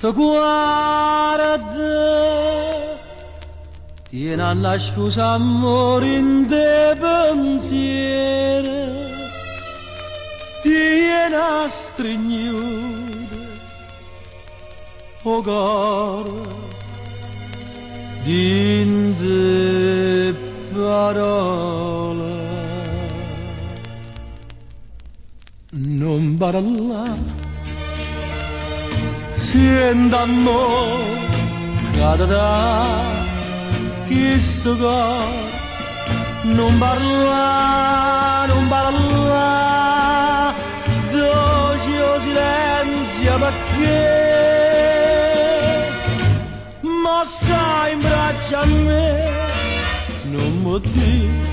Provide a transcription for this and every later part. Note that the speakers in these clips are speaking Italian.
Ti guarda, tieni alla scusa amore in te pensiero, tieni a stringere o cuore di te parole. Non parlare siendo amore cada da questo cuore. Non parla, non parla, dolce silenzio perché ma stai in braccio a me, non mi dire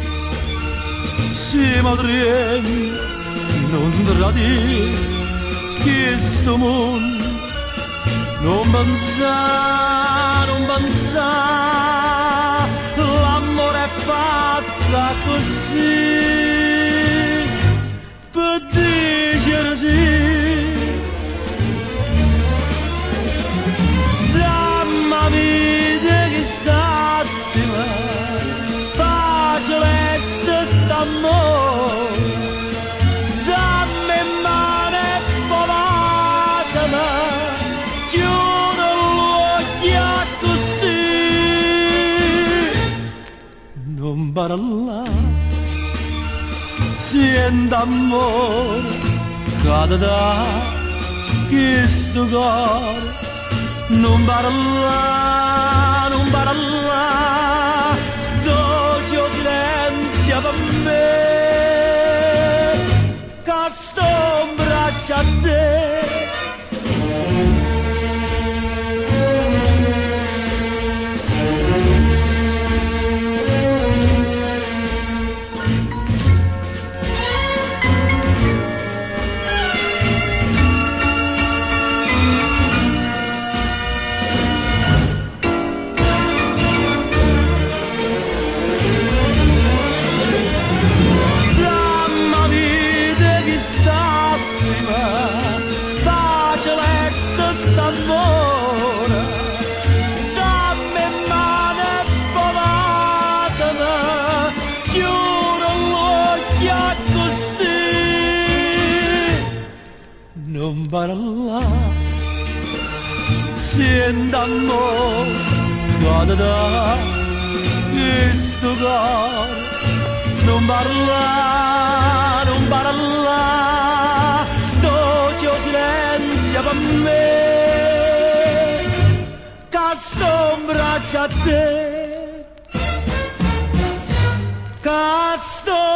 se mi tremi, non tradire questo mondo. Non pensare, non pensare, l'amore è fatta così, per dire sì. Dammi vita che st'attima, facile st'amore, dammi mano e povasama. Non parla, siendo amore cada da questo cuore. Non parla, non parla, dolce silenzio per me, che sto in braccio a te. Non parla, siendo amore cada da questo cuore. Non parla, non parla, dolce silenzio per me, che sto in braccio a te, che sto